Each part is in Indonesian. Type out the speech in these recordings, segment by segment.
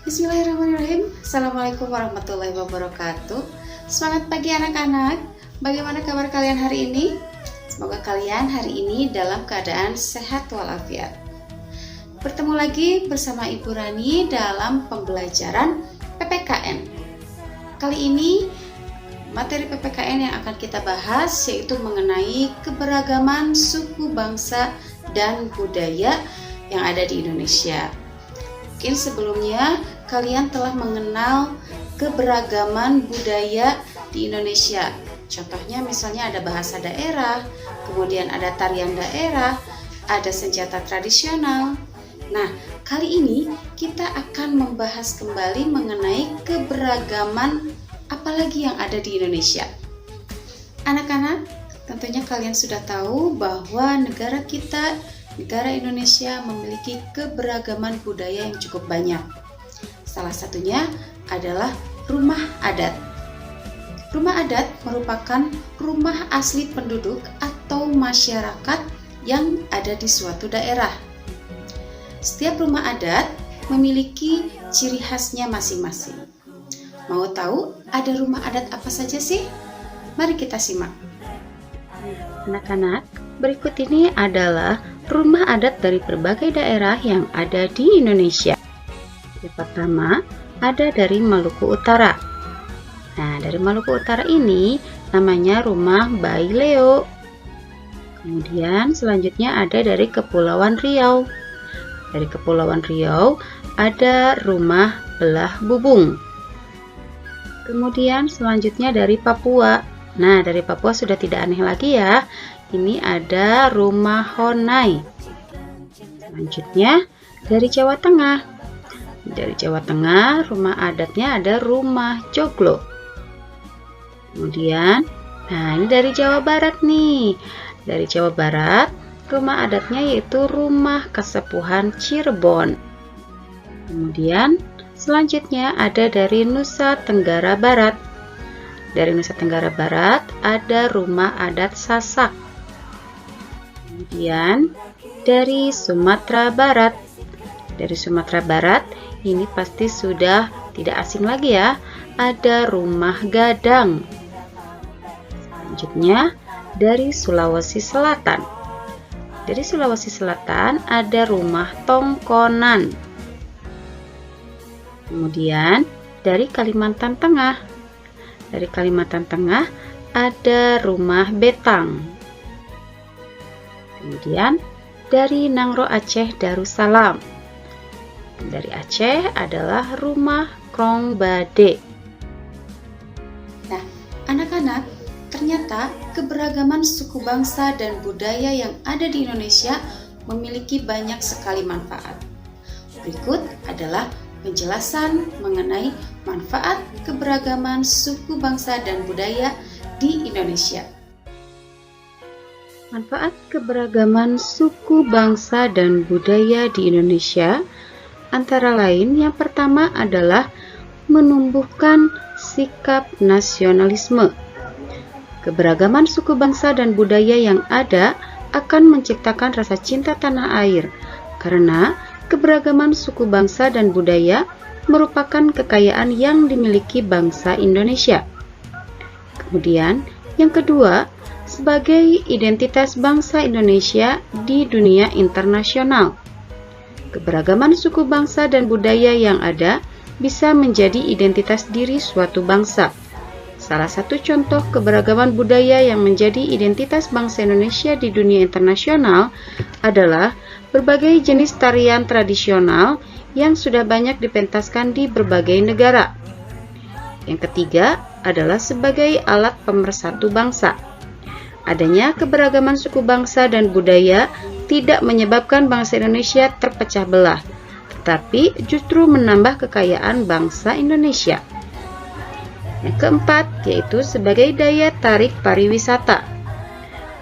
Bismillahirrahmanirrahim. Assalamualaikum warahmatullahi wabarakatuh. Selamat pagi anak-anak. Bagaimana kabar kalian hari ini? Semoga kalian hari ini dalam keadaan sehat walafiat. Bertemu lagi bersama Ibu Rani dalam pembelajaran PPKN. Kali ini materi PPKN yang akan kita bahas yaitu mengenai keberagaman suku, bangsa, dan budaya yang ada di Indonesia. Mungkin sebelumnya kalian telah mengenal keberagaman budaya di Indonesia. Contohnya misalnya ada bahasa daerah, kemudian ada tarian daerah, ada senjata tradisional. Nah, kali ini kita akan membahas kembali mengenai keberagaman apalagi yang ada di Indonesia. Anak-anak, tentunya kalian sudah tahu bahwa negara kita, negara Indonesia memiliki keberagaman budaya yang cukup banyak. Salah satunya adalah rumah adat. Rumah adat merupakan rumah asli penduduk atau masyarakat yang ada di suatu daerah. Setiap rumah adat memiliki ciri khasnya masing-masing. Mau tahu ada rumah adat apa saja sih? Mari kita simak. Anak-anak, berikut ini adalah rumah adat dari berbagai daerah yang ada di Indonesia. Yang pertama, ada dari Maluku Utara. Nah, dari Maluku Utara ini namanya rumah Bayi Leo. Kemudian selanjutnya ada dari Kepulauan Riau. Dari Kepulauan Riau ada rumah Belah Bubung. Kemudian selanjutnya dari Papua. Nah, dari Papua sudah tidak aneh lagi ya. Ini ada rumah Honai. Selanjutnya dari Jawa Tengah. Dari Jawa Tengah, rumah adatnya ada rumah Joglo. Kemudian, nah ini dari Jawa Barat nih. Dari Jawa Barat, rumah adatnya yaitu rumah Kesepuhan Cirebon. Kemudian, selanjutnya ada dari Nusa Tenggara Barat. Dari Nusa Tenggara Barat ada rumah adat Sasak. Kemudian dari Sumatera Barat. Dari Sumatera Barat ini pasti sudah tidak asing lagi ya. Ada rumah Gadang. Selanjutnya dari Sulawesi Selatan. Dari Sulawesi Selatan ada rumah Tongkonan. Kemudian dari Kalimantan Tengah. Dari Kalimantan Tengah ada rumah Betang. Kemudian dari Nangro Aceh Darussalam. Dari Aceh adalah rumah Krong Bade. Nah, anak-anak, ternyata keberagaman suku bangsa dan budaya yang ada di Indonesia memiliki banyak sekali manfaat. Berikut adalah penjelasan mengenai manfaat keberagaman suku bangsa dan budaya di Indonesia. Manfaat keberagaman suku, bangsa, dan budaya di Indonesia antara lain yang pertama adalah menumbuhkan sikap nasionalisme. Keberagaman suku, bangsa, dan budaya yang ada akan menciptakan rasa cinta tanah air karena keberagaman suku, bangsa, dan budaya merupakan kekayaan yang dimiliki bangsa Indonesia. Kemudian, yang kedua, sebagai identitas bangsa Indonesia di dunia internasional. Keberagaman suku, bangsa, dan budaya yang ada bisa menjadi identitas diri suatu bangsa. Salah satu contoh keberagaman budaya yang menjadi identitas bangsa Indonesia di dunia internasional adalah berbagai jenis tarian tradisional yang sudah banyak dipentaskan di berbagai negara. Yang ketiga adalah sebagai alat pemersatu bangsa. Adanya keberagaman suku, bangsa, dan budaya tidak menyebabkan bangsa Indonesia terpecah belah, tetapi justru menambah kekayaan bangsa Indonesia. Yang keempat yaitu sebagai daya tarik pariwisata.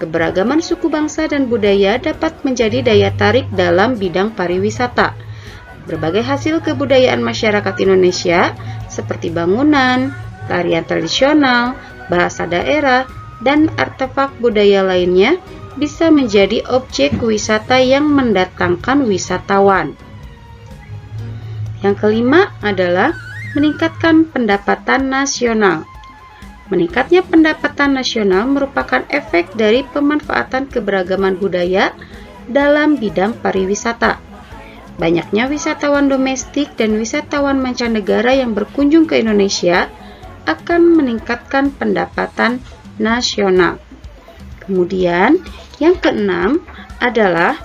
Keberagaman suku, bangsa, dan budaya dapat menjadi daya tarik dalam bidang pariwisata. Berbagai hasil kebudayaan masyarakat Indonesia seperti bangunan, tarian tradisional, bahasa daerah, dan artefak budaya lainnya bisa menjadi objek wisata yang mendatangkan wisatawan. Yang kelima adalah meningkatkan pendapatan nasional. Meningkatnya pendapatan nasional merupakan efek dari pemanfaatan keberagaman budaya dalam bidang pariwisata. Banyaknya wisatawan domestik dan wisatawan mancanegara yang berkunjung ke Indonesia akan meningkatkan pendapatan nasional. Kemudian, yang keenam adalah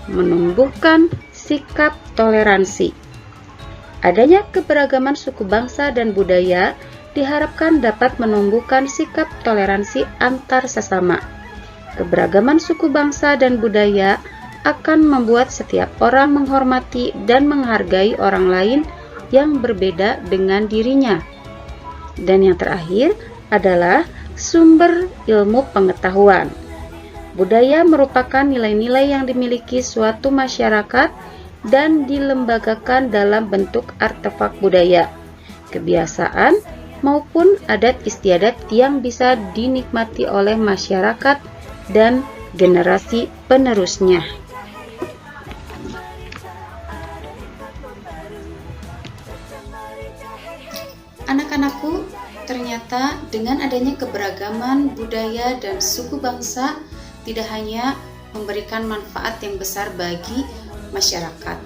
menumbuhkan sikap toleransi. Adanya keberagaman suku bangsa dan budaya diharapkan dapat menumbuhkan sikap toleransi antar sesama. Keberagaman suku bangsa dan budaya akan membuat setiap orang menghormati dan menghargai orang lain yang berbeda dengan dirinya. Dan yang terakhir adalah sumber ilmu pengetahuan. Budaya merupakan nilai-nilai yang dimiliki suatu masyarakat dan dilembagakan dalam bentuk artefak budaya, kebiasaan, maupun adat istiadat yang bisa dinikmati oleh masyarakat dan generasi penerusnya. Anak-anakku, ternyata dengan adanya keberagaman budaya dan suku bangsa tidak hanya memberikan manfaat yang besar bagi masyarakat.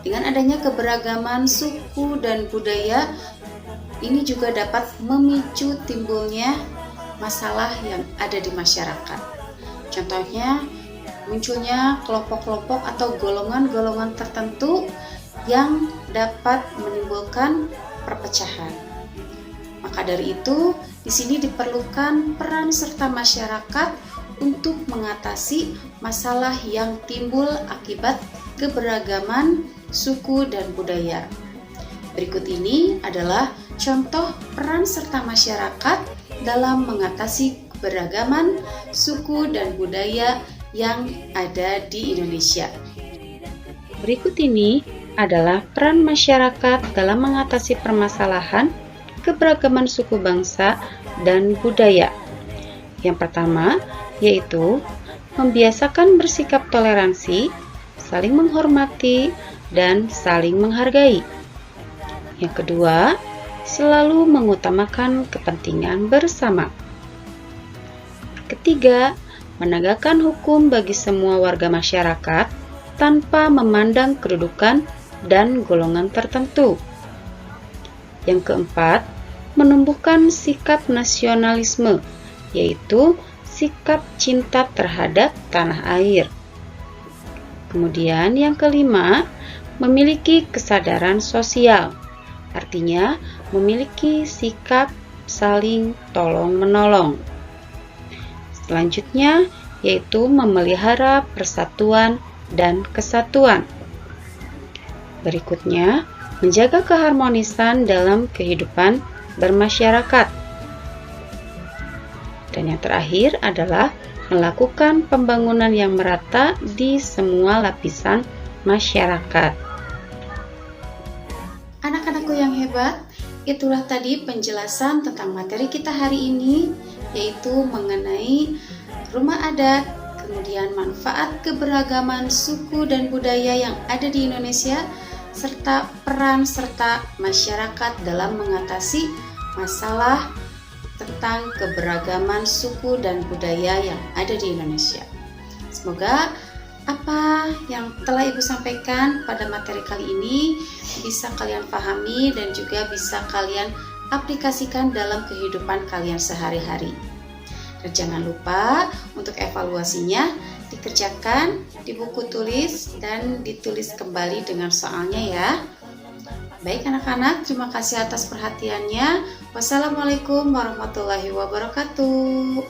Dengan adanya keberagaman suku dan budaya, ini juga dapat memicu timbulnya masalah yang ada di masyarakat. Contohnya, munculnya kelompok-kelompok atau golongan-golongan tertentu yang dapat menimbulkan perpecahan. Maka dari itu, di sini diperlukan peran serta masyarakat untuk mengatasi masalah yang timbul akibat keberagaman suku dan budaya. Berikut ini adalah contoh peran serta masyarakat dalam mengatasi keberagaman suku dan budaya yang ada di Indonesia. Berikut ini adalah peran masyarakat dalam mengatasi permasalahan keberagaman suku bangsa dan budaya. Yang pertama, yaitu membiasakan bersikap toleransi, saling menghormati, dan saling menghargai. Yang kedua, selalu mengutamakan kepentingan bersama. Ketiga, menegakkan hukum bagi semua warga masyarakat tanpa memandang kedudukan dan golongan tertentu. Yang keempat, menumbuhkan sikap nasionalisme, yaitu sikap cinta terhadap tanah air. Kemudian yang kelima, memiliki kesadaran sosial, artinya memiliki sikap saling tolong-menolong. Selanjutnya, yaitu memelihara persatuan dan kesatuan. Berikutnya, menjaga keharmonisan dalam kehidupan bermasyarakat. Dan yang terakhir adalah melakukan pembangunan yang merata di semua lapisan masyarakat. Anak-anakku yang hebat, itulah tadi penjelasan tentang materi kita hari ini, yaitu mengenai rumah adat, kemudian manfaat keberagaman suku dan budaya yang ada di Indonesia, serta peran serta masyarakat dalam mengatasi masalah tentang keberagaman suku dan budaya yang ada di Indonesia. Semoga apa yang telah Ibu sampaikan pada materi kali ini bisa kalian pahami dan juga bisa kalian aplikasikan dalam kehidupan kalian sehari-hari. Dan jangan lupa untuk evaluasinya dikerjakan di buku tulis dan ditulis kembali dengan soalnya ya. Baik anak-anak, terima kasih atas perhatiannya. Wassalamualaikum warahmatullahi wabarakatuh.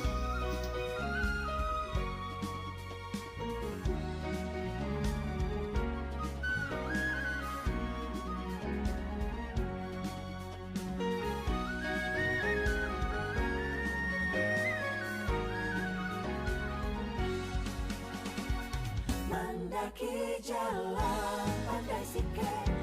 Mendaki jalan pandai sikit.